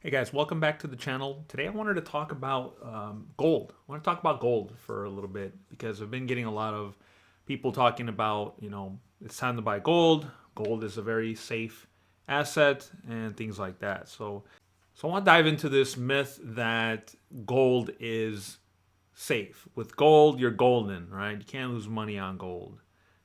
Hey guys, welcome back to the channel. Today I wanted to talk about gold. I want to talk about gold for a little bit because I've been getting a lot of people talking about, it's time to buy gold. Gold is a very safe asset and things like that. So I want to dive into this myth that gold is safe. With gold, you're golden, right? You can't lose money on gold.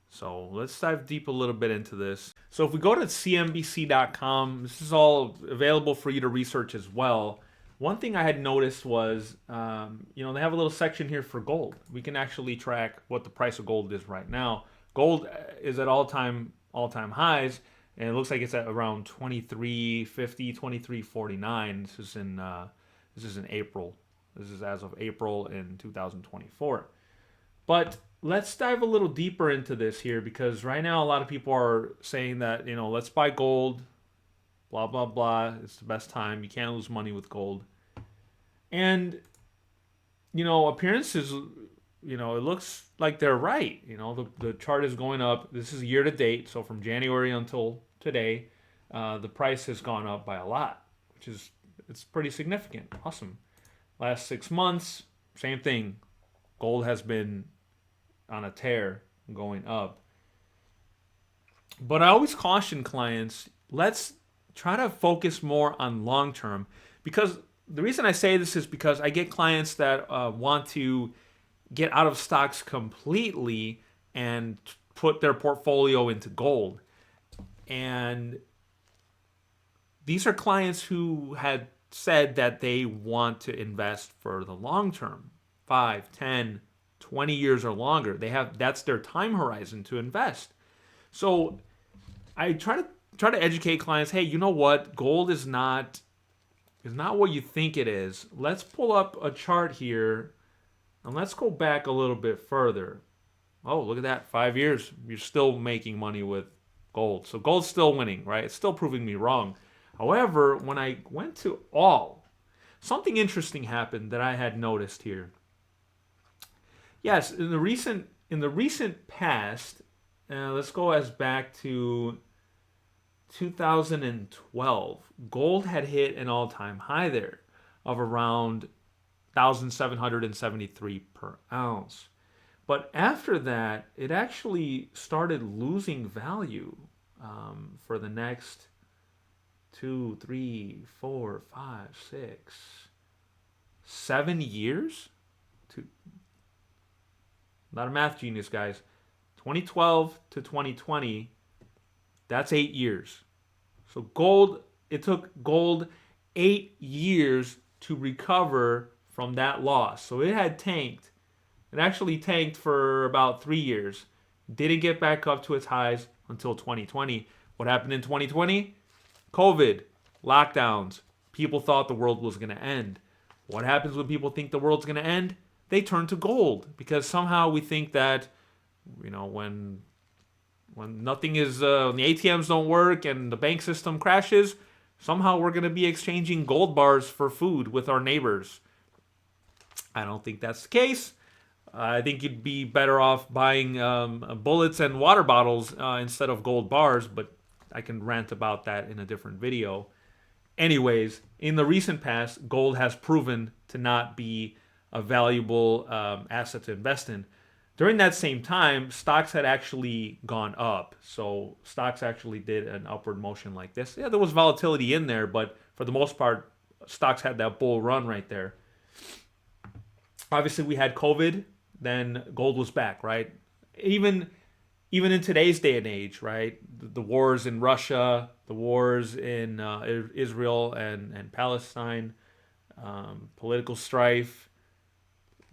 So let's dive deep a little bit into this. So if we go to CNBC.com, this is all available for you to research as well. One thing I had noticed was, they have a little section here for gold. We can actually track what the price of gold is right now. Gold is at all time highs, and it looks like it's at around 23.50, 23.49. This is in April. This is as of April in 2024. But let's dive a little deeper into this here because right now a lot of people are saying that, let's buy gold, blah, blah, blah. It's the best time. You can't lose money with gold. And, appearances, it looks like they're right. The chart is going up. This is year to date. So from January until today, the price has gone up by a lot, it's pretty significant. Awesome. Last 6 months, same thing. Gold has been on a tear going up. But I always caution clients, let's try to focus more on long term because the reason I say this is because I get clients that want to get out of stocks completely and put their portfolio into gold. And these are clients who had said that they want to invest for the long term, 5, 10, 20 years or longer. That's their time horizon to invest. So I try to educate clients, hey, you know what? Gold is not what you think it is. Let's pull up a chart here and let's go back a little bit further. Oh, look at that. 5 years. You're still making money with gold. So gold's still winning, right? It's still proving me wrong. However, when I went to all, something interesting happened that I had noticed here. Yes, in the recent past, let's go as back to 2012. Gold had hit an all-time high there of around 1,773 per ounce. But after that, it actually started losing value for the next 2, 3, 4, 5, 6, 7 years. To, not a math genius, guys. 2012 to 2020, that's 8 years. So it took gold 8 years to recover from that loss. So it had tanked. It actually tanked for about 3 years. Didn't get back up to its highs until 2020. What happened in 2020? COVID, lockdowns. People thought the world was going to end. What happens when people think the world's going to end? They turn to gold because somehow we think that, when nothing is, when the ATMs don't work and the bank system crashes, somehow we're going to be exchanging gold bars for food with our neighbors. I don't think that's the case. I think you'd be better off buying bullets and water bottles instead of gold bars, but I can rant about that in a different video. Anyways, in the recent past, gold has proven to not be a valuable asset to invest in. During that same time, stocks had actually gone up. So stocks actually did an upward motion like this. Yeah, there was volatility in there, but for the most part, stocks had that bull run right there. Obviously, we had COVID, then gold was back, right? Even even in today's day and age, right? The wars in Russia, the wars in Israel and Palestine, political strife.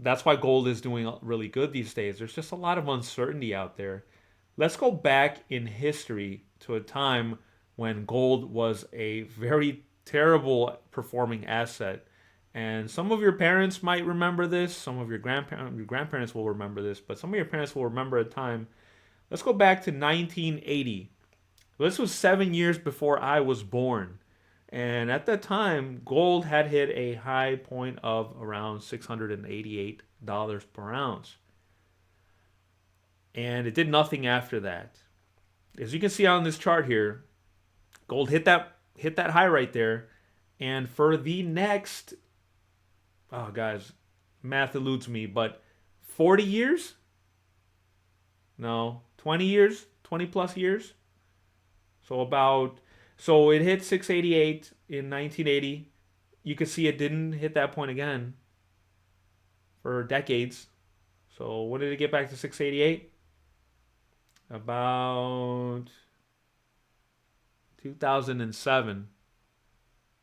That's why gold is doing really good these days. There's just a lot of uncertainty out there. Let's go back in history to a time when gold was a very terrible performing asset. And some of your parents might remember this, some of your grandparents will remember this, but some of your parents will remember a time. Let's go back to 1980. This was 7 years before I was born. And at that time, gold had hit a high point of around $688 per ounce. And it did nothing after that. As you can see on this chart here, gold hit that high right there, And for the next, oh guys, math eludes me, but 40 years? No, 20 years, 20 plus years. So so it hit 688 in 1980. You could see it didn't hit that point again for decades. So when did it get back to 688? About 2007.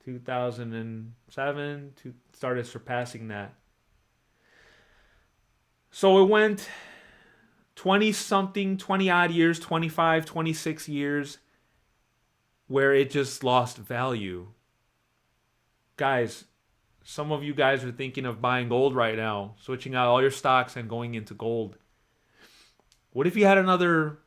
2007 started surpassing that. So it went 20 something, 20 odd years, 25, 26 years where it just lost value. Guys, some of you guys are thinking of buying gold right now, switching out all your stocks and going into gold. What if you had another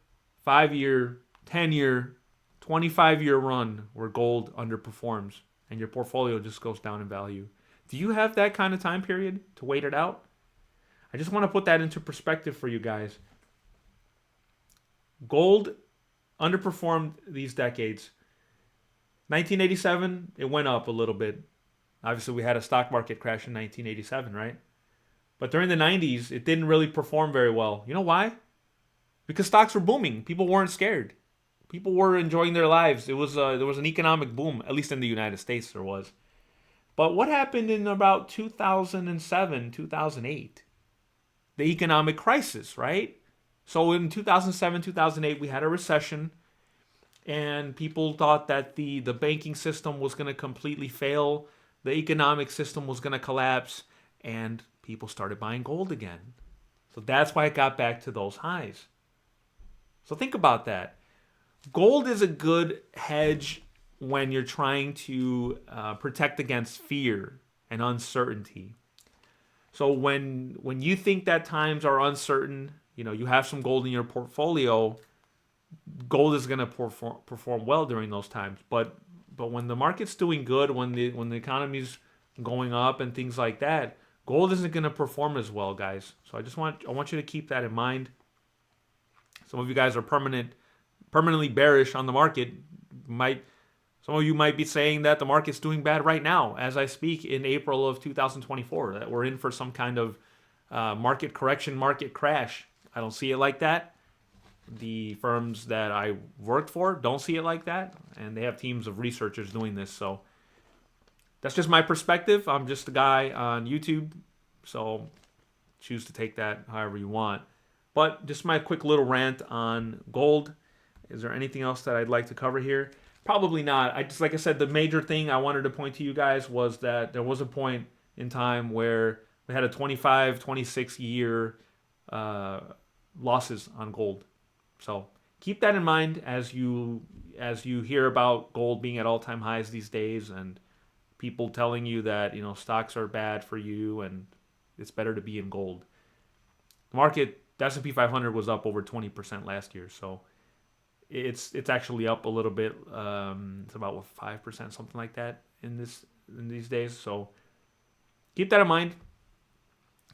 5-year, 10-year, 25-year run where gold underperforms and your portfolio just goes down in value? Do you have that kind of time period to wait it out? I just want to put that into perspective for you guys. Gold underperformed these decades. 1987, it went up a little bit. Obviously, we had a stock market crash in 1987, right? But during the 90s, it didn't really perform very well. You know why? Because stocks were booming. People weren't scared. People were enjoying their lives. There was an economic boom, at least in the United States there was. But what happened in about 2007, 2008? The economic crisis, right? So in 2007, 2008, we had a recession, and people thought that the banking system was going to completely fail. The economic system was going to collapse, and people started buying gold again. So that's why it got back to those highs. So think about that. Gold is a good hedge when you're trying to protect against fear and uncertainty. So when you think that times are uncertain, you have some gold in your portfolio, gold is going to perform well during those times. But when the market's doing good, when the economy's going up and things like that, gold isn't going to perform as well, guys. So I want you to keep that in mind. Some of you guys are permanently bearish on the market. Some of you might be saying that the market's doing bad right now as I speak in April of 2024, that we're in for some kind of market correction, market crash. I don't see it like that. The firms that I worked for don't see it like that, and they have teams of researchers doing this. So that's just my perspective. I'm just a guy on YouTube, so choose to take that however you want. But just my quick little rant on gold. Is there anything else that I'd like to cover here? Probably not. Like I said, the major thing I wanted to point to you guys was that there was a point in time where we had a 25, 26 year losses on gold. So keep that in mind as you hear about gold being at all-time highs these days, and people telling you that stocks are bad for you and it's better to be in gold. The market, the S&P 500 was up over 20% last year, so it's actually up a little bit. It's about 5%, something like that in these days. So keep that in mind.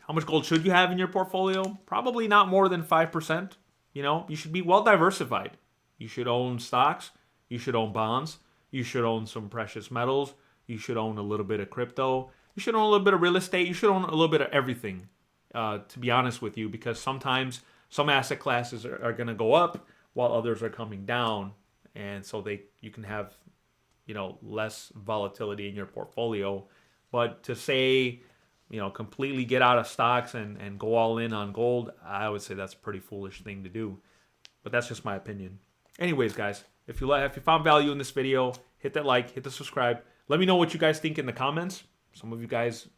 How much gold should you have in your portfolio? Probably not more than 5%. You should be well diversified. You should own stocks. You should own bonds. You should own some precious metals. You should own a little bit of crypto. You should own a little bit of real estate. You should own a little bit of everything, to be honest with you, because sometimes some asset classes are going to go up while others are coming down. And so you can have, less volatility in your portfolio. But to say, completely get out of stocks and go all in on gold, I would say that's a pretty foolish thing to do. But that's just my opinion. Anyways, guys, if you found value in this video, hit that like, hit the subscribe. Let me know what you guys think in the comments. Some of you guys,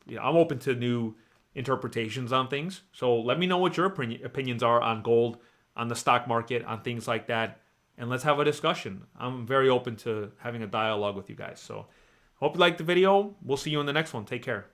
I'm open to new interpretations on things. So let me know what your opinions are on gold, on the stock market, on things like that. And let's have a discussion. I'm very open to having a dialogue with you guys. So hope you liked the video. We'll see you in the next one. Take care.